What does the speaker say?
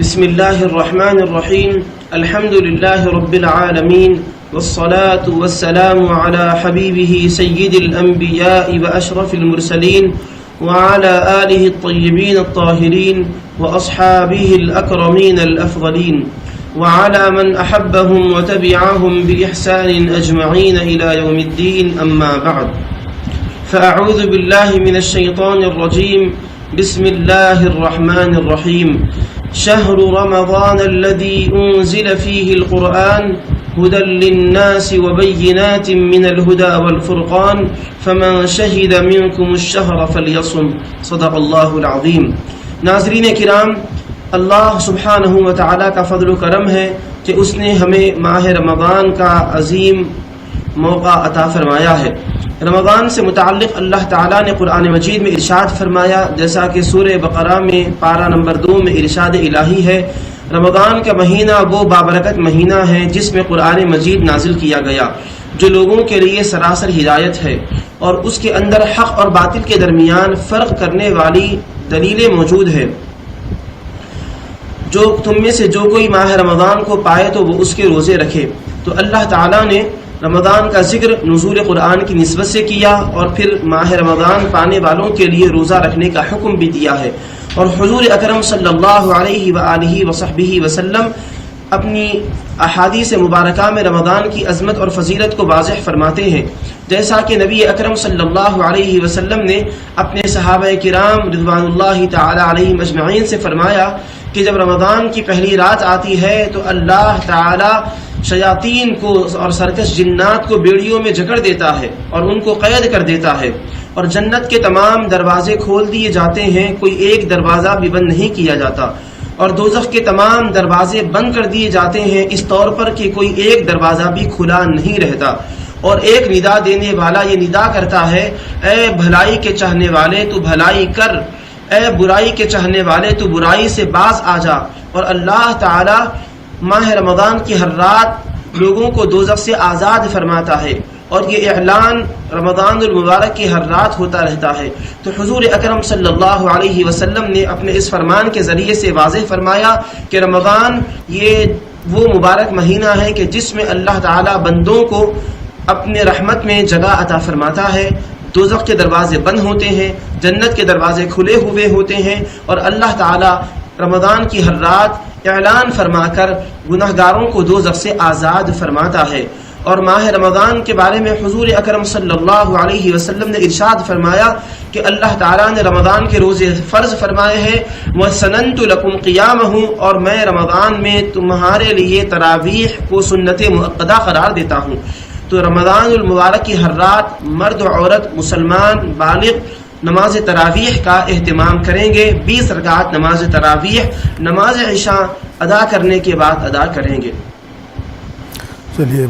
بسم الله الرحمن الرحيم الحمد لله رب العالمين والصلاة والسلام على حبيبه سيد الأنبياء وأشرف المرسلين وعلى آله الطيبين الطاهرين وأصحابه الأكرمين الأفضلين وعلى من أحبهم وتبعهم بإحسان أجمعين إلى يوم الدين أما بعد فأعوذ بالله من الشيطان الرجيم بسم الله الرحمن الرحيم شهر رمضان الذي أنزل فيه القرآن هدى للناس وبينات من الهدى والفرقان فمن شهد منكم الشهر فليصم صدق الله العظيم. ناظرین کرام، اللہ سبحانہ و تعالیٰ کا فضل و کرم ہے کہ اس نے ہمیں ماہ رمضان کا عظیم موقع عطا فرمایا ہے. رمضان سے متعلق اللہ تعالیٰ نے قرآن مجید میں ارشاد فرمایا، جیسا کہ سورہ بقرہ میں پارہ نمبر 2 میں ارشاد الہی ہے، رمضان کا مہینہ وہ بابرکت مہینہ ہے جس میں قرآن مجید نازل کیا گیا، جو لوگوں کے لیے سراسر ہدایت ہے اور اس کے اندر حق اور باطل کے درمیان فرق کرنے والی دلیلیں موجود ہے. جو تم میں سے جو کوئی ماہ رمضان کو پائے تو وہ اس کے روزے رکھے. تو اللہ تعالیٰ نے رمضان کا ذکر نزول قرآن کی نسبت سے کیا اور پھر ماہ رمضان پانے والوں کے لیے روزہ رکھنے کا حکم بھی دیا ہے. اور حضور اکرم صلی اللہ علیہ وآلہ وصحبہ وسلم اپنی احادیث مبارکہ میں رمضان کی عظمت اور فضیلت کو واضح فرماتے ہیں، جیسا کہ نبی اکرم صلی اللہ علیہ وسلم نے اپنے صحابہ کرام رضوان اللہ تعالی علیہم اجمعین سے فرمایا کہ جب رمضان کی پہلی رات آتی ہے تو اللہ تعالی شیاطین کو اور سرکش جنات کو بیڑیوں میں جکڑ دیتا ہے اور ان کو قید کر دیتا ہے، اور جنت کے تمام دروازے کھول دیے جاتے ہیں، کوئی ایک دروازہ بھی بند نہیں کیا جاتا، اور دوزخ کے تمام دروازے بند کر دیے جاتے ہیں اس طور پر کہ کوئی ایک دروازہ بھی کھلا نہیں رہتا. اور ایک ندا دینے والا یہ ندا کرتا ہے، اے بھلائی کے چاہنے والے تو بھلائی کر، اے برائی کے چاہنے والے تو برائی سے باز آ جا. اور اللہ تعالی ماہ رمضان کی ہر رات لوگوں کو دوزخ سے آزاد فرماتا ہے، اور یہ اعلان رمضان المبارک کی ہر رات ہوتا رہتا ہے. تو حضور اکرم صلی اللہ علیہ وسلم نے اپنے اس فرمان کے ذریعے سے واضح فرمایا کہ رمضان یہ وہ مبارک مہینہ ہے کہ جس میں اللہ تعالی بندوں کو اپنے رحمت میں جگہ عطا فرماتا ہے، دوزخ کے دروازے بند ہوتے ہیں، جنت کے دروازے کھلے ہوئے ہوتے ہیں، اور اللہ تعالی رمضان کی ہر رات اعلان فرما کر گناہگاروں کو دوزخ سے آزاد فرماتا ہے. اور ماہ رمضان کے بارے میں حضور اکرم صلی اللہ علیہ وسلم نے ارشاد فرمایا کہ اللہ تعالیٰ نے رمضان کے روزے فرض فرمائے ہیں، وَسَنَنْتُ لَكُمْ قِيَامَهُ، اور میں رمضان میں تمہارے لیے تراویح کو سنت مؤکدہ قرار دیتا ہوں. تو رمضان المبارک کی ہر رات مرد و عورت مسلمان بالغ نماز تراویح کا اہتمام کریں گے. 20 رکعت نماز تراویح نماز عشاء ادا کرنے کے بعد ادا کریں گے. چلیے